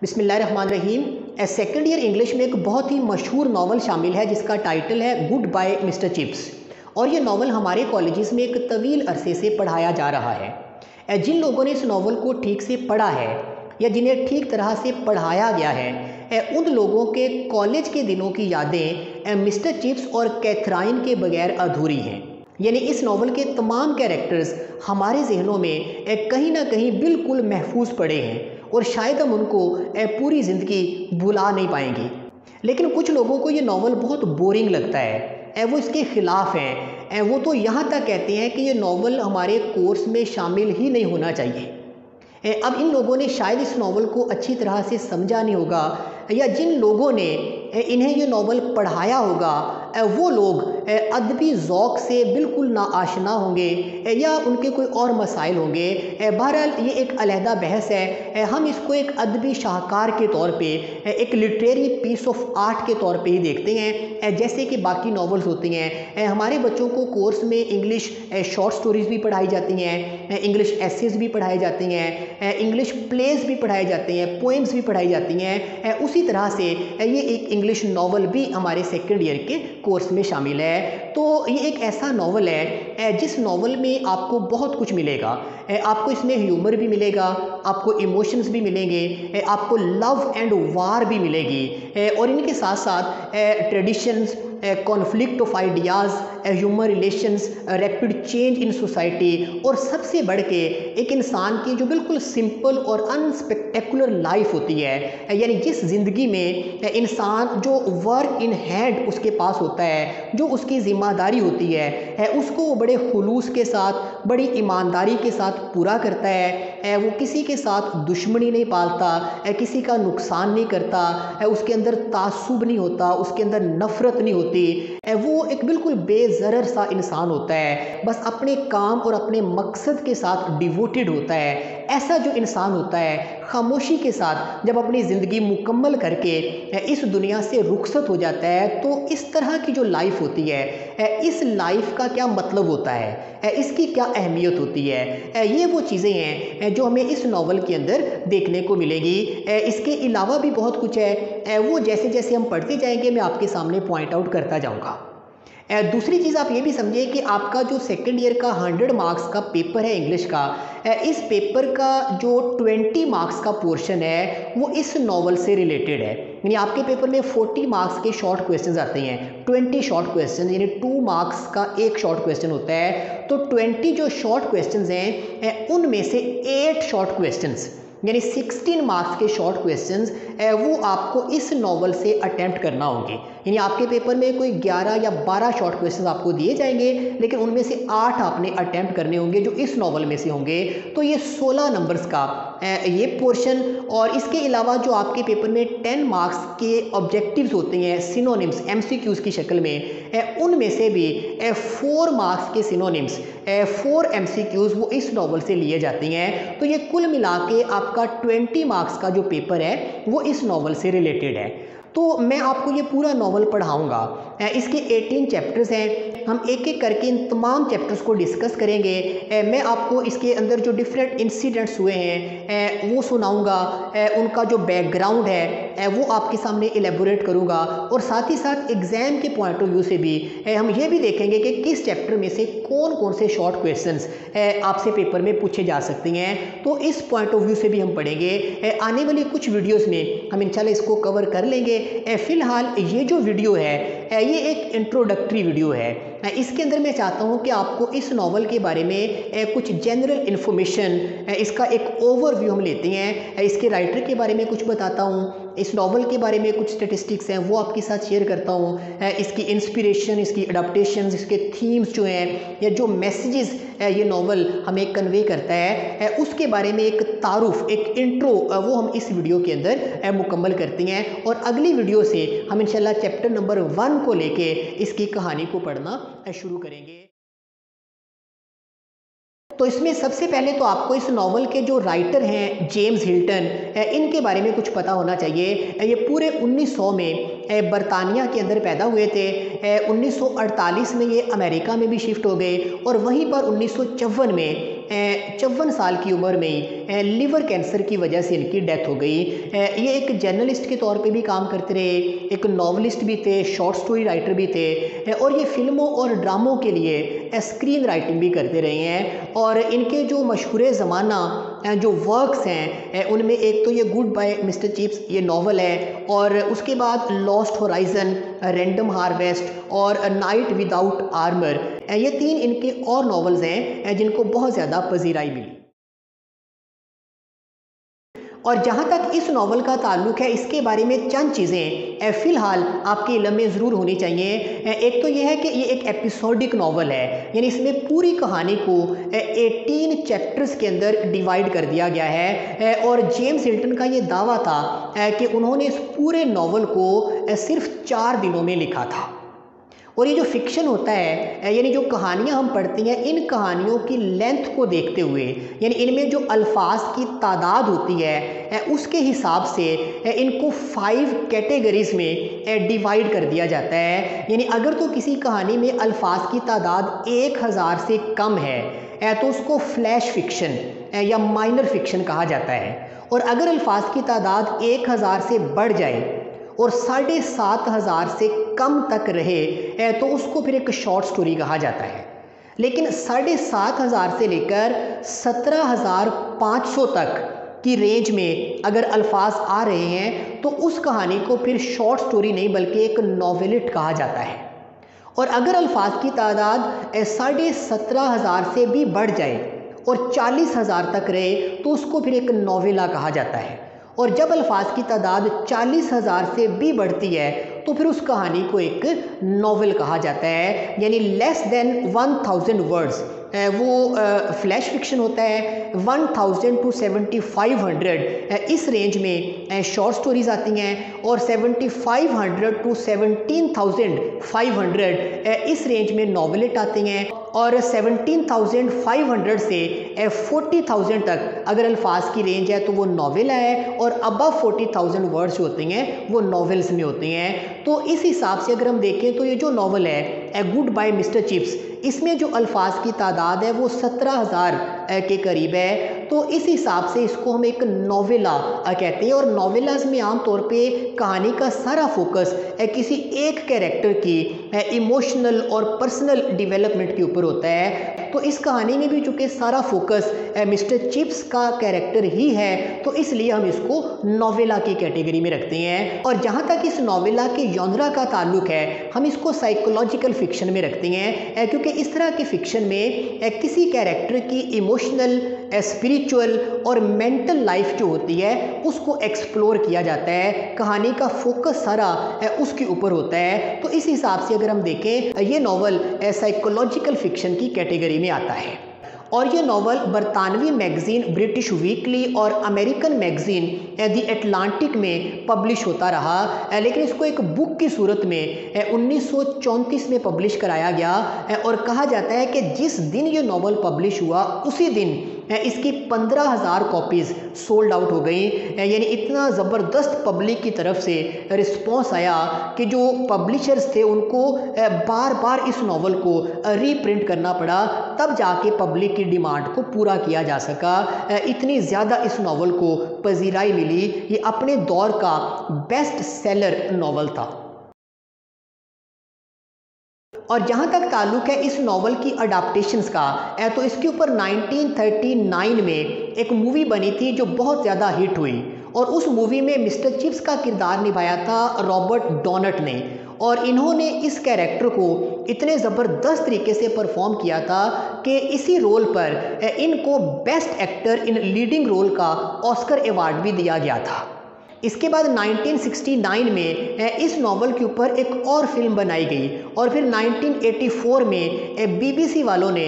बिस्मिल्लाहिर्रहमानिर्रहीम। Second year English में एक बहुत ही मशहूर नावल शामिल है जिसका टाइटल है गुड बाय मिस्टर चिप्स। और ये नावल हमारे कॉलेजेस में एक तवील अरसे से पढ़ाया जा रहा है। जिन लोगों ने इस नावल को ठीक से पढ़ा है या जिन्हें ठीक तरह से पढ़ाया गया है उन लोगों के कॉलेज के दिनों की यादें मिस्टर चिप्स और कैथराइन के बगैर अधूरी हैं। यानी इस नावल के तमाम कैरेक्टर्स हमारे जहनों में कहीं ना कहीं बिल्कुल महफूज पड़े हैं और शायद हम उनको पूरी ज़िंदगी भुला नहीं पाएंगे। लेकिन कुछ लोगों को ये नावल बहुत बोरिंग लगता है, वो इसके ख़िलाफ़ हैं। वो तो यहाँ तक कहते हैं कि ये नावल हमारे कोर्स में शामिल ही नहीं होना चाहिए। अब इन लोगों ने शायद इस नावल को अच्छी तरह से समझा नहीं होगा, या जिन लोगों ने इन्हें ये नावल पढ़ाया होगा वो लोग अदबी ज़ौक़ से बिल्कुल ना आशना होंगे या उनके कोई और मसाइल होंगे। बहरहाल ये एक अलहदा बहस है। हम इसको एक अदबी शाहकार के तौर पे, एक लिटरेरी पीस ऑफ आर्ट के तौर पे ही देखते हैं, जैसे कि बाकी नावल्स होती हैं। हमारे बच्चों को कोर्स में इंग्लिश शॉर्ट स्टोरीज़ भी पढ़ाई जाती हैं, इंग्लिश एसेज भी पढ़ाए जाते हैं, इंग्लिश प्लेज भी पढ़ाए जाते हैं, पोएम्स भी पढ़ाई जाती हैं। उसी तरह से ये एक इंग्लिश नावल भी हमारे सेकेंड ईयर के कोर्स में शामिल है। तो ये एक ऐसा नावल है जिस नावल में आपको बहुत कुछ मिलेगा। आपको इसमें ह्यूमर भी मिलेगा, आपको इमोशंस भी मिलेंगे, आपको लव एंड वार भी मिलेगी, और इनके साथ साथ traditions, conflict of ideas, human relations, rapid change in society, और सबसे बढ़ के एक इंसान की जो बिल्कुल सिंपल और अनस्पेक्टेकुलर लाइफ होती है। यानी जिस ज़िंदगी में इंसान जो वर्क इन हैंड उसके पास होता है, जो उसकी ज़िम्मेदारी होती है, उसको वो बड़े खुलूस के साथ, बड़ी ईमानदारी के साथ पूरा करता है। वो किसी के साथ दुश्मनी नहीं पालता, किसी का नुकसान नहीं करता, उसके अंदर तासुब नहीं होता, उसके अंदर नफ़रत नहीं होती। वो एक बिल्कुल बेज़रर सा इंसान होता है, बस अपने काम और अपने मकसद के साथ डिवोटेड होता है। ऐसा जो इंसान होता है खामोशी के साथ जब अपनी ज़िंदगी मुकम्मल करके इस दुनिया से रुखसत हो जाता है, तो इस तरह की जो लाइफ होती है, इस लाइफ का क्या मतलब होता है, इसकी क्या अहमियत होती है, ये वो चीज़ें हैं जो हमें इस नावल के अंदर देखने को मिलेगी। इसके अलावा भी बहुत कुछ है, वो जैसे जैसे हम पढ़ते जाएंगे मैं आपके सामने पॉइंट आउट करता जाऊँगा। दूसरी चीज़ आप ये भी समझिए कि आपका जो सेकेंड ईयर का 100 मार्क्स का पेपर है इंग्लिश का, इस पेपर का जो 20 मार्क्स का पोर्शन है वो इस नावल से रिलेटेड है। यानी आपके पेपर में 40 मार्क्स के शॉर्ट क्वेश्चंस आते हैं, 20 शॉर्ट क्वेश्चन, यानी 2 मार्क्स का एक शॉर्ट क्वेश्चन होता है। तो 20 जो शॉर्ट क्वेश्चंस हैं उनमें से 8 शॉर्ट क्वेश्चंस, यानी 16 मार्क्स के शॉर्ट क्वेश्चंस वो आपको इस नावल से अटेम्प्ट करना होंगे। यानी आपके पेपर में कोई 11 या 12 शॉर्ट क्वेश्चंस आपको दिए जाएंगे, लेकिन उनमें से 8 आपने अटेम्प्ट करने होंगे जो इस नावल में से होंगे। तो ये 16 नंबर्स का ये पोर्शन, और इसके अलावा जो आपके पेपर में 10 मार्क्स के ऑब्जेक्टिव्स होते हैं सिनोनिम्स, MCQs की शक्ल में, उनमें से भी 4 मार्क्स के सिनोनिम्स, 4 MCQs वो इस नावल से लिए जाते हैं। तो ये कुल मिला के आपका 20 मार्क्स का जो पेपर है वो इस नावल से रिलेटेड है। तो मैं आपको ये पूरा नावल पढ़ाऊँगा। इसके 18 चैप्टर्स हैं, हम एक एक करके इन तमाम चैप्टर्स को डिस्कस करेंगे। मैं आपको इसके अंदर जो डिफरेंट इंसिडेंट्स हुए हैं वो सुनाऊंगा, उनका जो बैकग्राउंड है वो आपके सामने एलेबोरेट करूंगा, और साथ ही साथ एग्ज़ाम के पॉइंट ऑफ व्यू से भी हम ये भी देखेंगे कि किस चैप्टर में से कौन कौन से शॉर्ट क्वेश्चंस आपसे पेपर में पूछे जा सकते हैं। तो इस पॉइंट ऑफ व्यू से भी हम पढ़ेंगे। आने वाली कुछ वीडियोज़ में हम इंशाल्लाह इसको कवर कर लेंगे। फ़िलहाल ये जो वीडियो है ये एक इंट्रोडक्टरी वीडियो है। इसके अंदर मैं चाहता हूँ कि आपको इस नावल के बारे में कुछ जनरल इन्फॉर्मेशन, इसका एक ओवरव्यू हम लेते हैं, इसके राइटर के बारे में कुछ बताता हूँ, इस नावल के बारे में कुछ स्टेटिस्टिक्स हैं वो आपके साथ शेयर करता हूँ, इसकी इंस्पिरेशन, इसकी अडाप्टेशंस, इसके थीम्स जो हैं या जो मैसेजेस ये नावल हमें कन्वे करता है, उसके बारे में एक तारुफ, एक इंट्रो वो हम इस वीडियो के अंदर मुकम्मल करते हैं। और अगली वीडियो से हम इंशाल्लाह चैप्टर नंबर 1 को लेके इसकी कहानी को पढ़ना शुरू करेंगे। तो इसमें सबसे पहले तो आपको इस नावल के जो राइटर हैं जेम्स हिल्टन, इनके बारे में कुछ पता होना चाहिए। ये पूरे 1900 में बरतानिया के अंदर पैदा हुए थे। 1948 में ये अमेरिका में भी शिफ्ट हो गए, और वहीं पर 1954 में 54 साल की उम्र में ही लिवर कैंसर की वजह से इनकी डेथ हो गई। ये एक जर्नलिस्ट के तौर पे भी काम करते रहे, एक नॉवलिस्ट भी थे, शॉर्ट स्टोरी राइटर भी थे और ये फिल्मों और ड्रामों के लिए स्क्रीन राइटिंग भी करते रहे हैं। और इनके जो मशहूर ज़माना जो वर्क्स हैं उनमें एक तो ये गुड बाय मिस्टर चिप्स ये नावल है, और उसके बाद लॉस्ट होराइजन, रैंडम हार्वेस्ट और नाइट विदाउट आर्मर, ये 3 इनके और नॉवेल्स हैं जिनको बहुत ज़्यादा पजीराई मिली। और जहाँ तक इस नावल का ताल्लुक है, इसके बारे में चंद चीज़ें फ़िलहाल आपके इल्म में ज़रूर होनी चाहिए। एक तो ये है कि ये एक एपिसोडिक नावल है, यानी इसमें पूरी कहानी को 18 चैप्टर्स के अंदर डिवाइड कर दिया गया है। और जेम्स हिल्टन का ये दावा था कि उन्होंने इस पूरे नावल को सिर्फ 4 दिनों में लिखा था। और ये जो फिक्शन होता है, यानी जो कहानियाँ हम पढ़ते हैं, इन कहानियों की लेंथ को देखते हुए, यानी इनमें जो अल्फाज की तादाद होती है उसके हिसाब से इनको 5 कैटेगरीज में डिवाइड कर दिया जाता है। यानी अगर तो किसी कहानी में अल्फाज की तादाद 1000 से कम है तो उसको फ्लैश फिक्शन या माइनर फिक्शन कहा जाता है। और अगर अल्फाज की तादाद 1000 से बढ़ जाए और 7500 से कम तक रहे तो उसको फिर एक शॉर्ट स्टोरी कहा जाता है। लेकिन 7500 से लेकर 17500 तक की रेंज में अगर अल्फाज आ रहे हैं तो उस कहानी को फिर शॉर्ट स्टोरी नहीं बल्कि एक नॉवेलेट कहा जाता है। और अगर अल्फाज की तादाद 17,500 से भी बढ़ जाए और 40,000 तक रहे तो उसको फिर एक नॉवेला कहा जाता है। और जब अल्फाज की तादाद 40,000 से भी बढ़ती है तो फिर उस कहानी को एक नॉवेल कहा जाता है। यानी लेस देन 1000 वर्ड्स वो फ्लैश फिक्शन होता है। 1000 to 7500 इस रेंज में शॉर्ट स्टोरीज आती हैं, और 7500 to 17,500 इस रेंज में नॉवेलेट आती हैं, और 17,500 से 40,000 तक अगर अल्फाज की रेंज है तो वो नॉवेल है, और अबव 40,000 वर्ड्स होते हैं वो नॉवेल्स में होते हैं। तो इस हिसाब से अगर हम देखें तो ये जो नॉवल है a goodbye Mister Chips, इसमें जो अल्फाज की तादाद है वो 17,000 के करीब है। तो इस हिसाब से इसको हम एक नॉवेला कहते हैं। और नॉवेलाज में आमतौर पे कहानी का सारा फोकस किसी एक कैरेक्टर की इमोशनल और पर्सनल डेवलपमेंट के ऊपर होता है। तो इस कहानी में भी चूँकि सारा फोकस मिस्टर चिप्स का कैरेक्टर ही है तो इसलिए हम इसको नॉवेला की कैटेगरी में रखते हैं। और जहाँ तक इस नॉवेला के जॉनरा का ताल्लुक है, हम इसको साइकोलॉजिकल फिक्शन में रखते हैं, क्योंकि इस तरह के फिक्शन में किसी कैरेक्टर की इमोशनल, स्पिरिचुअल और मेंटल लाइफ जो होती है उसको एक्सप्लोर किया जाता है। कहानी का फोकस सारा उसके ऊपर होता है। तो इस हिसाब से अगर हम देखें ये नॉवल साइकोलॉजिकल फिक्शन की कैटेगरी में आता है। और ये नावल बरतानवी मैगज़ीन ब्रिटिश वीकली और अमेरिकन मैगज़ीन द एटलांटिक में पब्लिश होता रहा, लेकिन इसको एक बुक की सूरत में 1934 में पब्लिश कराया गया। और कहा जाता है कि जिस दिन ये नावल पब्लिश हुआ उसी दिन इसकी 15,000 कॉपीज़ सोल्ड आउट हो गई। यानी इतना ज़बरदस्त पब्लिक की तरफ से रिस्पॉन्स आया कि जो पब्लिशर्स थे उनको बार बार इस नावल को रीप्रिंट करना पड़ा, तब जाके पब्लिक की डिमांड को पूरा किया जा सका। इतनी ज़्यादा इस नावल को पजीराई मिली। ये अपने दौर का बेस्ट सेलर नावल था। और जहाँ तक ताल्लुक है इस नावल की अडाप्टेशंस का, तो इसके ऊपर 1939 में एक मूवी बनी थी जो बहुत ज़्यादा हिट हुई, और उस मूवी में मिस्टर चिप्स का किरदार निभाया था रॉबर्ट डॉनट ने। और इन्होंने इस कैरेक्टर को इतने ज़बरदस्त तरीके से परफॉर्म किया था कि इसी रोल पर इनको best actor in leading role का ऑस्कर अवार्ड भी दिया गया था। इसके बाद 1969 में इस नावल के ऊपर एक और फिल्म बनाई गई, और फिर 1984 में BBC वालों ने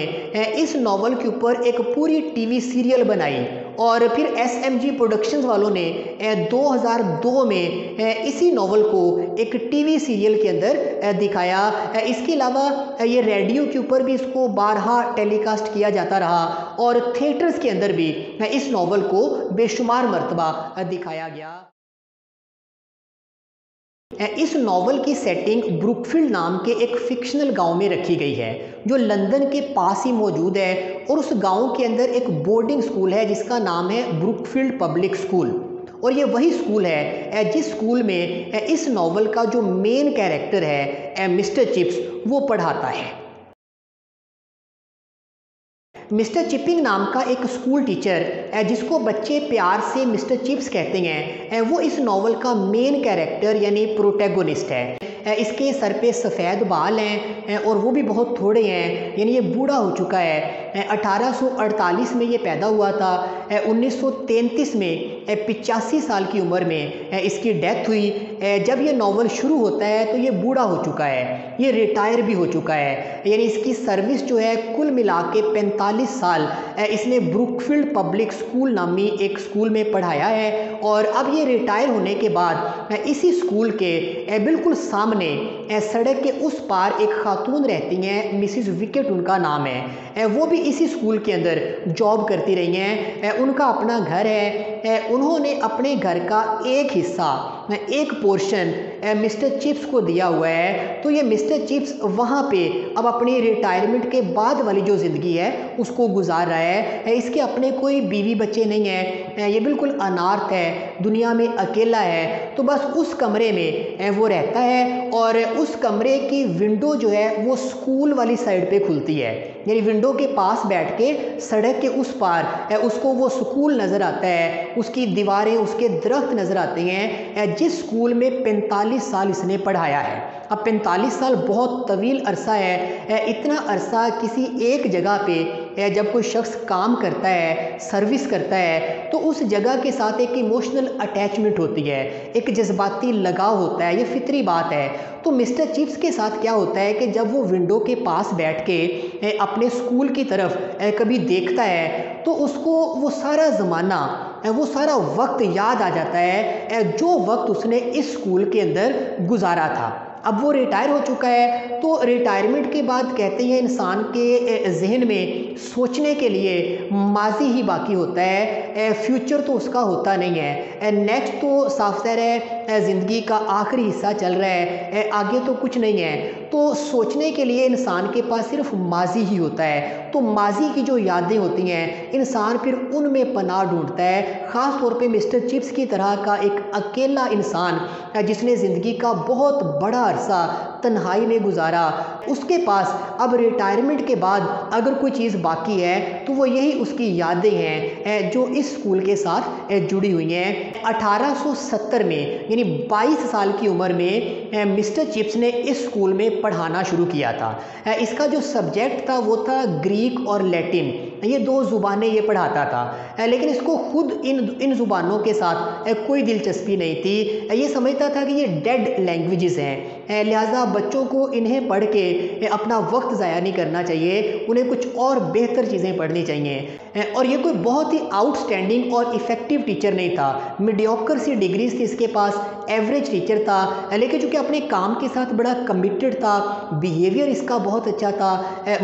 इस नावल के ऊपर एक पूरी टीवी सीरियल बनाई, और फिर SMG प्रोडक्शंस वालों ने 2002 में इसी नावल को एक टीवी सीरियल के अंदर दिखाया। इसके अलावा ये रेडियो के ऊपर भी इसको बारहा टेलीकास्ट किया जाता रहा, और थिएटर्स के अंदर भी इस नावल को बेशुमार मर्तबा दिखाया गया। इस नॉवल की सेटिंग ब्रुकफील्ड नाम के एक फिक्शनल गांव में रखी गई है जो लंदन के पास ही मौजूद है और उस गांव के अंदर एक बोर्डिंग स्कूल है जिसका नाम है ब्रुकफील्ड पब्लिक स्कूल। और ये वही स्कूल है जिस स्कूल में इस नॉवल का जो मेन कैरेक्टर है मिस्टर चिप्स वो पढ़ाता है। मिस्टर चिपिंग नाम का एक स्कूल टीचर जिसको बच्चे प्यार से मिस्टर चिप्स कहते हैं वो इस नॉवल का मेन कैरेक्टर यानी प्रोटैगोनिस्ट है। इसके सर पे सफ़ेद बाल हैं और वो भी बहुत थोड़े हैं, यानी ये बूढ़ा हो चुका है। 1848 में ये पैदा हुआ था। 1933 में 85 साल की उम्र में इसकी डेथ हुई। जब ये नॉवल शुरू होता है तो ये बूढ़ा हो चुका है, ये रिटायर भी हो चुका है, यानी इसकी सर्विस जो है कुल मिला के 45 साल इसने ब्रुकफील्ड पब्लिक स्कूल नामी एक स्कूल में पढ़ाया है। और अब ये रिटायर होने के बाद इसी स्कूल के बिल्कुल सामने सड़क के उस पार एक खातून रहती हैं, मिसिस विकेट उनका नाम है। वो भी इसी स्कूल के अंदर जॉब करती रही हैं। उनका अपना घर है। उन्होंने अपने घर का एक हिस्सा, एक पोर्शन मिस्टर चिप्स को दिया हुआ है। तो ये मिस्टर चिप्स वहाँ पे अब अपनी रिटायरमेंट के बाद वाली जो ज़िंदगी है उसको गुजार रहा है। इसके अपने कोई बीवी बच्चे नहीं हैं, ये बिल्कुल अनाथ है, दुनिया में अकेला है। तो बस उस कमरे में वो रहता है और उस कमरे की विंडो जो है वो स्कूल वाली साइड पे खुलती है, यानी विंडो के पास बैठ के सड़क के उस पार उसको वो स्कूल नज़र आता है, उसकी दीवारें, उसके दरख्त नज़र आते हैं जिस स्कूल में 45 साल इसने पढ़ाया है। अब 45 साल बहुत तवील अरसा है। इतना अरसा किसी एक जगह पे जब कोई शख्स काम करता है, सर्विस करता है, तो उस जगह के साथ एक इमोशनल अटैचमेंट होती है, एक जज्बाती लगाव होता है, ये फितरी बात है। तो मिस्टर चिप्स के साथ क्या होता है कि जब वो विंडो के पास बैठ के अपने स्कूल की तरफ कभी देखता है तो उसको वो सारा ज़माना, वो सारा वक्त याद आ जाता है जो वक्त उसने इस स्कूल के अंदर गुजारा था। अब वो रिटायर हो चुका है तो रिटायरमेंट के बाद कहते हैं इंसान के जहन में सोचने के लिए माजी ही बाकी होता है, फ्यूचर तो उसका होता नहीं है। नेक्स्ट तो साफ ज़ाहिर है ज़िंदगी का आखिरी हिस्सा चल रहा है, आगे तो कुछ नहीं है। तो सोचने के लिए इंसान के पास सिर्फ माजी ही होता है। तो माजी की जो यादें होती हैं इंसान फिर उनमें पनाह ढूंढता है। ख़ास तौर पे मिस्टर चिप्स की तरह का एक अकेला इंसान जिसने ज़िंदगी का बहुत बड़ा अरसा तन्हाई में गुजारा, उसके पास अब रिटायरमेंट के बाद अगर कोई चीज़ बाकी है तो वो यही उसकी यादें हैं जो इस स्कूल के साथ जुड़ी हुई हैं। 1870 में यानी 22 साल की उम्र में मिस्टर चिप्स ने इस स्कूल में पढ़ाना शुरू किया था। इसका जो सब्जेक्ट था वो था ग्रीक और लैटिन, ये दो ज़ुबानें ये पढ़ाता था। लेकिन इसको खुद इन ज़ुबानों के साथ कोई दिलचस्पी नहीं थी। ये समझता था कि ये डेड लैंग्वेजेस हैं, लिहाजा बच्चों को इन्हें पढ़ के अपना वक्त ज़ाया नहीं करना चाहिए, उन्हें कुछ और बेहतर चीज़ें पढ़नी चाहिए। और ये कोई बहुत ही आउटस्टैंडिंग और इफ़ेक्टिव टीचर नहीं था, मीडियोकर सी डिग्रीज थी इसके पास, एवरेज टीचर था। लेकिन चूँकि अपने काम के साथ बड़ा कमिटेड था, बिहेवियर इसका बहुत अच्छा था,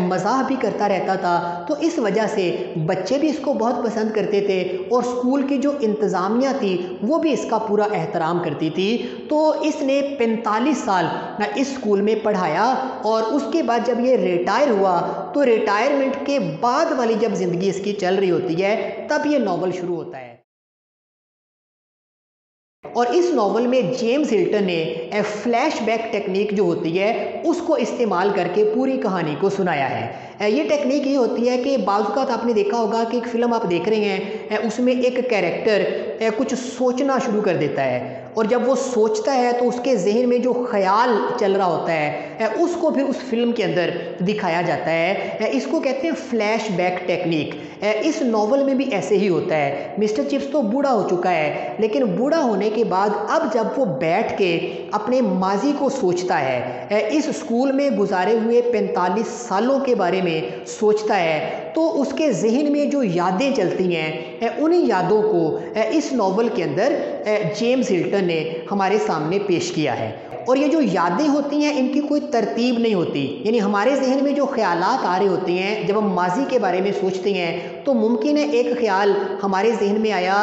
मज़ाक भी करता रहता था, तो इस वजह से बच्चे भी इसको बहुत पसंद करते थे और स्कूल की जो इंतज़ामिया थी वो भी इसका पूरा एहतराम करती थी। तो इसने 45 साल इस स्कूल में पढ़ाया और उसके बाद जब ये रिटायर हुआ तो रिटायरमेंट के बाद वाली जब ज़िंदगी इसकी चल रही होती है तब ये नॉवल शुरू होता है। और इस नॉवल में जेम्स हिल्टन ने फ्लैशबैक टेक्निक जो होती है उसको इस्तेमाल करके पूरी कहानी को सुनाया है। ये टेक्निक ये होती है कि बाज़ आपने देखा होगा कि एक फ़िल्म आप देख रहे हैं, उसमें एक कैरेक्टर कुछ सोचना शुरू कर देता है और जब वो सोचता है तो उसके जहन में जो ख्याल चल रहा होता है उसको फिर उस फिल्म के अंदर दिखाया जाता है। इसको कहते हैं फ्लैशबैक टेक्निक। इस नॉवल में भी ऐसे ही होता है। मिस्टर चिप्स तो बूढ़ा हो चुका है, लेकिन बूढ़ा होने के बाद अब जब वो बैठ के अपने माजी को सोचता है, इस स्कूल में गुजारे हुए 45 सालों के बारे में सोचता है, तो उसके जहन में जो यादें चलती हैं उन्हीं यादों को इस नॉवल के अंदर जेम्स हिल्टन ने हमारे सामने पेश किया है। और ये जो यादें होती हैं इनकी कोई तरतीब नहीं होती, यानी हमारे जहन में जो ख्यालात आ रहे होते हैं जब हम माजी के बारे में सोचते हैं तो मुमकिन है एक ख्याल हमारे जहन में आया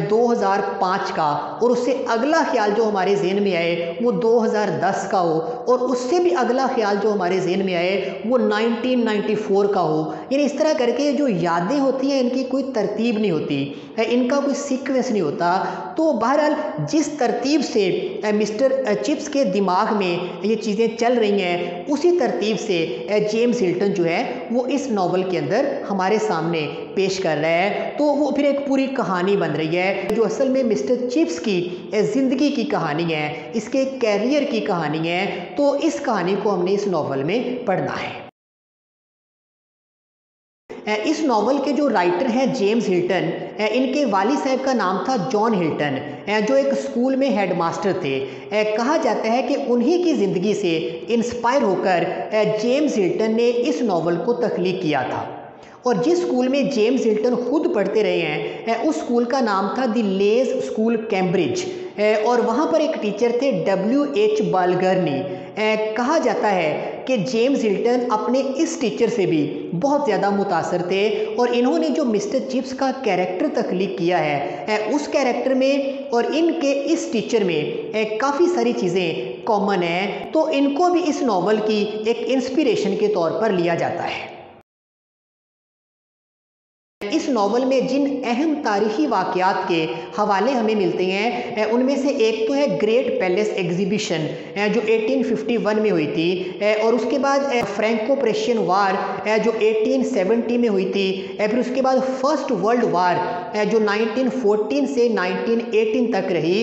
2005 का, और उससे अगला ख्याल जो हमारे जहन में आए वो 2010 का हो, और उससे भी अगला ख्याल जो हमारे जहन में आए वो 1994 का हो। यानी इस तरह करके जो यादें होती हैं इनकी कोई तरतीब नहीं होती है, इनका कोई सीक्वेंस नहीं होता। तो बहरहाल जिस तरतीब से मिस्टर चिप्स के दिमाग में ये चीज़ें चल रही हैं उसी तरतीब से जेम्स हिल्टन जो है वो इस नावल के अंदर हमारे सामने पेश कर रहा है। तो वो फिर एक पूरी कहानी बन रही है जो असल में मिस्टर चिप्स की ज़िंदगी की कहानी है, इसके कैरियर की कहानी है। तो इस कहानी को हमने इस नावल में पढ़ना है। इस नावल के जो राइटर हैं जेम्स हिल्टन, इनके वाली साहब का नाम था जॉन हिल्टन, जो एक स्कूल में हेडमास्टर थे। कहा जाता है कि उन्हीं की ज़िंदगी से इंस्पायर होकर जेम्स हिल्टन ने इस नावल को तख्लीक किया था। और जिस स्कूल में जेम्स हिल्टन खुद पढ़ते रहे हैं उस स्कूल का नाम था द लेज स्कूल कैम्ब्रिज, और वहाँ पर एक टीचर थे W.H. बालगर्नी। कहा जाता है कि जेम्स हिल्टन अपने इस टीचर से भी बहुत ज़्यादा मुतासर थे, और इन्होंने जो मिस्टर चिप्स का कैरेक्टर तख्लीक किया है उस कैरेक्टर में और इनके इस टीचर में काफ़ी सारी चीज़ें कॉमन हैं। तो इनको भी इस नावल की एक इंस्पिरेशन के तौर पर लिया जाता है। इस नावल में जिन अहम तारीखी वाक़यात के हवाले हमें मिलते हैं उनमें से एक तो है ग्रेट पैलेस एग्जीबिशन जो 1851 में हुई थी, और उसके बाद फ्रैंको प्रेशियन वार जो 1870 में हुई थी, फिर उसके बाद फर्स्ट वर्ल्ड वार जो 1914 से 1918 तक रही।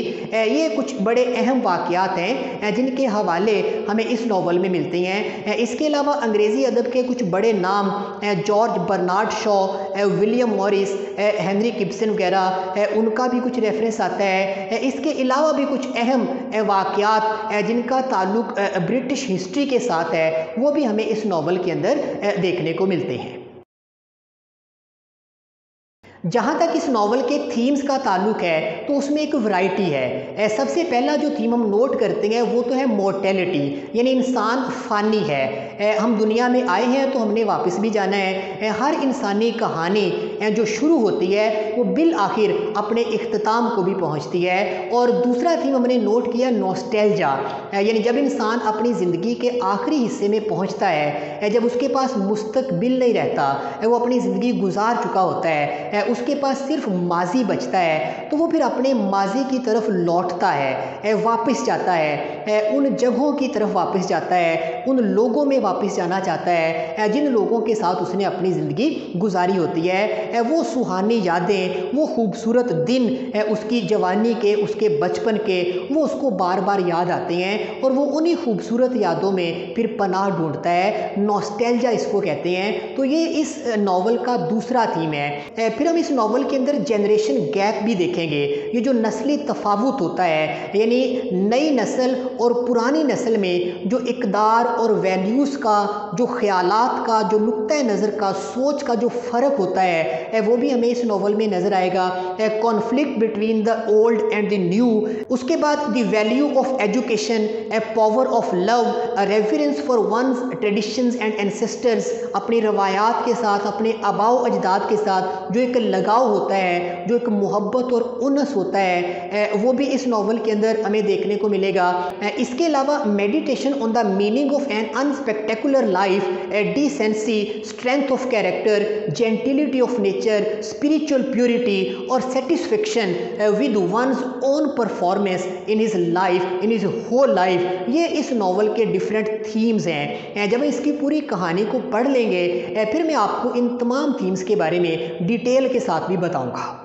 ये कुछ बड़े अहम वाक़यात हैं जिनके हवाले हमें इस नावल में मिलते हैं। इसके अलावा अंग्रेज़ी अदब के कुछ बड़े नाम George Bernard Shaw, William Morris, Henry Gibson वगैरह, उनका भी कुछ रेफरेंस आता है। इसके अलावा भी कुछ अहम वाक़यात जिनका ताल्लुक ब्रिटिश हिस्ट्री के साथ है वो भी हमें इस नावल के अंदर देखने को मिलते हैं। जहाँ तक इस नावल के थीम्स का ताल्लुक है तो उसमें एक वैरायटी है। सबसे पहला जो थीम हम नोट करते हैं वो तो है मोर्टेलिटी, यानी इंसान फ़ानी है। हम दुनिया में आए हैं तो हमने वापस भी जाना है। हर इंसानी कहानी जो शुरू होती है वो बिल आखिर अपने इख्तिताम को भी पहुँचती है। और दूसरा थीम हमने नोट किया नॉस्टैल्जिया, यानी जब इंसान अपनी ज़िंदगी के आखिरी हिस्से में पहुँचता है, जब उसके पास मुस्तकबिल नहीं रहता, वो अपनी ज़िंदगी गुजार चुका होता है, उसके पास सिर्फ माजी बचता है, तो वो फिर अपने माजी की तरफ लौटता है, वापस जाता है, उन जगहों की तरफ वापस जाता है, उन लोगों में वापस जाना चाहता है जिन लोगों के साथ उसने अपनी ज़िंदगी गुजारी होती है। वो सुहानी यादें, वो खूबसूरत दिन उसकी जवानी के, उसके बचपन के, वो उसको बार बार याद आते हैं और वो उन्हीं खूबसूरत यादों में फिर पनाह ढूंढता है। नॉस्टैल्जिया इसको कहते हैं। तो ये इस नावल का दूसरा थीम है। फिर हम इस नावल के अंदर जनरेशन गैप भी देखेंगे। ये जो नस्ली तफावुत होता है, यानी नई नस्ल और पुरानी नस्ल में जो इक़दार और वैल्यूज़ का, जो ख़यालात का, जो नुक्ता नज़र का, सोच का जो फ़र्क होता है वो भी हमें इस नावल में नज़र आएगा। Conflict between the old and the new. उसके बाद the value of education, a power of love, reference for one's traditions and ancestors. अपनी रवायात के साथ, अपने आबाओ अजदाद के साथ जो एक लगाव होता है, जो एक मोहब्बत और उनस होता है, वो भी इस नावल के अंदर हमें देखने को मिलेगा। इसके अलावा meditation on the meaning of an unspectacular life, decency, strength of character, gentility of nature, spiritual purity और satisfaction with one's own performance in his life, in his whole life. ये इस नावल के डिफरेंट थीम्स हैं। जब इसकी पूरी कहानी को पढ़ लेंगे फिर मैं आपको इन तमाम थीम्स के बारे में डिटेल के साथ भी बताऊंगा।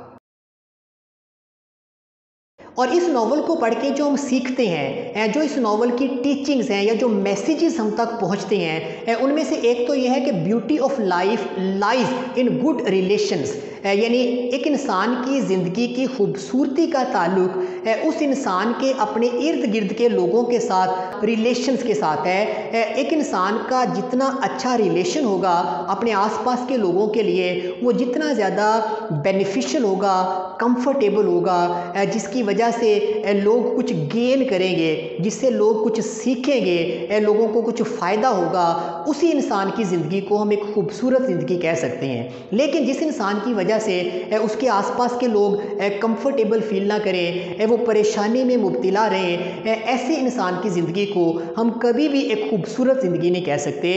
और इस नावल को पढ़ के जो हम सीखते हैं, जो इस नावल की टीचिंग्स हैं या जो मैसेजेस हम तक पहुंचते हैं, उनमें से एक तो यह है कि beauty of life lies in good relations, यानी एक इंसान की ज़िंदगी की खूबसूरती का ताल्लुक उस इंसान के अपने इर्द गिर्द के लोगों के साथ, रिलेशंस के साथ है। एक इंसान का जितना अच्छा रिलेशन होगा अपने आसपास के लोगों के लिए, वो जितना ज़्यादा बेनिफिशियल होगा, कंफर्टेबल होगा, जिसकी वजह से लोग कुछ गेन करेंगे, जिससे लोग कुछ सीखेंगे, लोगों को कुछ फ़ायदा होगा, उसी इंसान की ज़िंदगी को हम एक खूबसूरत ज़िंदगी कह सकते हैं। लेकिन जिस इंसान की वजह से उसके आसपास के लोग कंफर्टेबल फील ना करें, वो परेशानी में मुब्तला रहें, ऐसे इंसान की ज़िंदगी को हम कभी भी एक खूबसूरत ज़िंदगी नहीं कह सकते।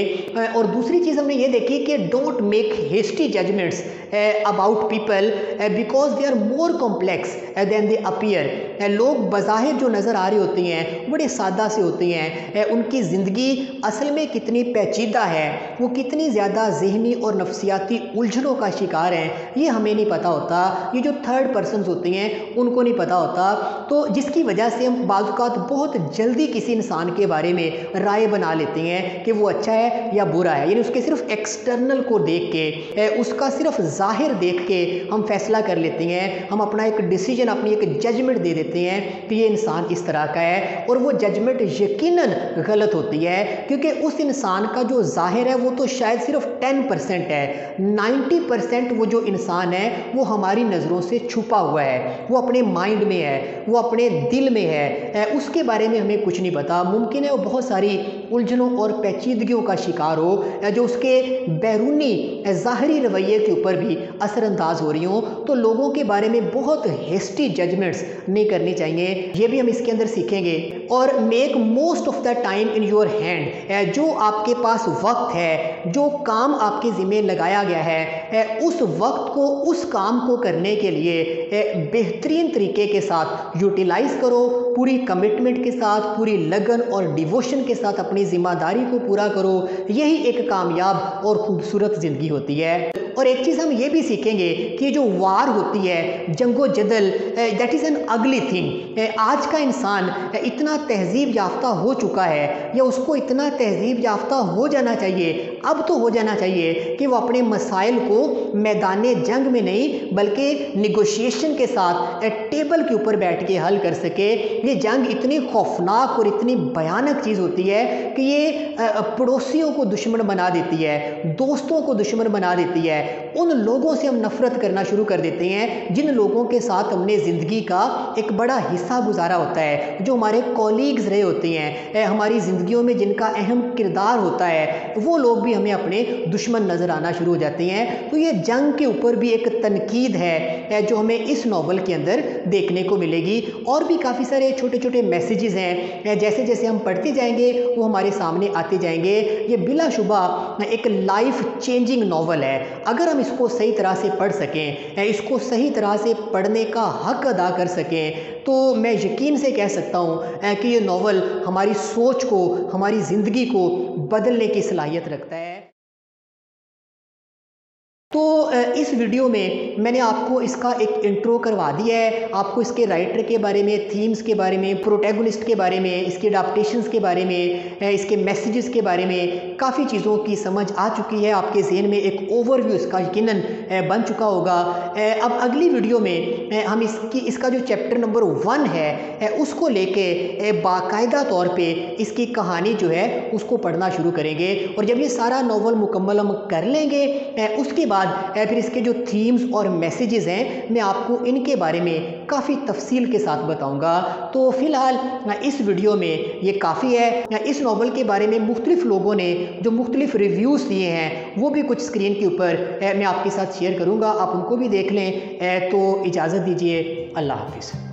और दूसरी चीज़ हमने ये देखी कि don't make hasty judgements about people because they are more complex than they appear. लोग बज़ाहिर जो नज़र आ रहे होते हैं बड़े सादा से होते हैं, उनकी ज़िंदगी असल में कितनी पेचीदा है, वो कितनी ज़्यादा ज़हनी और नफ्सियाती उलझनों का शिकार हैं, ये हमें नहीं पता होता। ये जो थर्ड पर्सन्स होते हैं उनको नहीं पता होता। तो जिसकी वजह से हम बाज़ औक़ात बहुत जल्दी किसी इंसान के बारे में राय बना लेते हैं कि वो अच्छा है या बुरा है, यानी उसके सिर्फ एक्सटर्नल को देख के, उसका सिर्फ ज़ाहिर देख के हम फैसला कर लेते हैं। हम अपना एक डिसीजन, अपनी एक जजमेंट दे देते हैं कि ये इंसान इस तरह का है, और वो जजमेंट यकीनन गलत होती है, क्योंकि उस इंसान का जो ज़ाहिर है वो तो शायद सिर्फ 10% है। 90% वो जो इंसान है वो हमारी नज़रों से छुपा हुआ है, वो अपने माइंड में है, वो अपने दिल में है, उसके बारे में हमें कुछ नहीं पता। मुमकिन है वो बहुत सारी उलझनों और पेचीदगियों का शिकार हो, जो उसके बैरूनी ज़ाहरी रवैये के ऊपर भी असरअंदाज हो रही हो। तो लोगों के बारे में बहुत हेस्टी जजमेंट्स नहीं करनी चाहिए, ये भी हम इसके अंदर सीखेंगे। और make most of the time in your hand, जो आपके पास वक्त है, जो काम आपके ज़िम्मे लगाया गया है, उस वक्त को, उस काम को करने के लिए बेहतरीन तरीके के साथ यूटिलाइज़ करो, पूरी कमिटमेंट के साथ, पूरी लगन और डिवोशन के साथ अपनी ज़िम्मेदारी को पूरा करो। यही एक कामयाब और खूबसूरत ज़िंदगी होती है। और एक चीज़ हम ये भी सीखेंगे कि जो वार होती है, जंगो जदल, that is an ugly thing. आज का इंसान इतना तहज़ीब याफ्ता हो चुका है, या उसको इतना तहज़ीब याफ्ता हो जाना चाहिए, अब तो हो जाना चाहिए कि वो अपने मसाइल को मैदान जंग में नहीं बल्कि निगोशिएशन के साथ टेबल के ऊपर बैठ के हल कर सके। ये जंग इतनी खौफनाक और इतनी भयानक चीज़ होती है कि ये पड़ोसियों को दुश्मन बना देती है, दोस्तों को दुश्मन बना देती है। उन लोगों से हम नफरत करना शुरू कर देते हैं जिन लोगों के साथ हमने ज़िंदगी का एक बड़ा हिस्सा गुजारा होता है, जो हमारे कॉलीग्स रहे होते हैं, हमारी ज़िंदगियों में जिनका अहम किरदार होता है, वो लोग भी हमें अपने दुश्मन नज़र आना शुरू हो जाते हैं। तो ये जंग के ऊपर भी एक तनकीद है जो हमें इस नावल के अंदर देखने को मिलेगी। और भी काफ़ी सारे छोटे छोटे मैसेजेस हैं, जैसे जैसे हम पढ़ते जाएंगे वो हमारे सामने आते जाएंगे। ये बिलाशुबा एक लाइफ चेंजिंग नावल है। अगर हम इसको सही तरह से पढ़ सकें, इसको सही तरह से पढ़ने का हक अदा कर सकें, तो मैं यकीन से कह सकता हूँ कि ये नावल हमारी सोच को, हमारी ज़िंदगी को बदलने की सलाहियत रखता है। तो इस वीडियो में मैंने आपको इसका एक इंट्रो करवा दिया है, आपको इसके राइटर के बारे में, थीम्स के बारे में, प्रोटैगनिस्ट के बारे में, इसके अडाप्टेशंस के बारे में, इसके मैसेजेस के बारे में काफ़ी चीज़ों की समझ आ चुकी है। आपके ज़हन में एक ओवरव्यू इसका यकीनन बन चुका होगा। अब अगली वीडियो में हम इसका जो चैप्टर नंबर 1 है उसको लेके बाकायदा तौर पे इसकी कहानी जो है उसको पढ़ना शुरू करेंगे। और जब ये सारा नावल मुकम्मल हम कर लेंगे उसके बाद फिर इसके जो थीम्स और मैसेजेस हैं मैं आपको इनके बारे में काफ़ी तफसील के साथ बताऊंगा। तो फिलहाल इस वीडियो में ये काफ़ी है। इस नावल के बारे में मुख्तलिफ लोगों ने जो मुख्तलिफ रिव्यूज़ दिए हैं वो भी कुछ स्क्रीन के ऊपर मैं आपके साथ शेयर करूंगा, आप उनको भी देख लें। तो इजाज़त दीजिए, अल्लाह हाफिज़।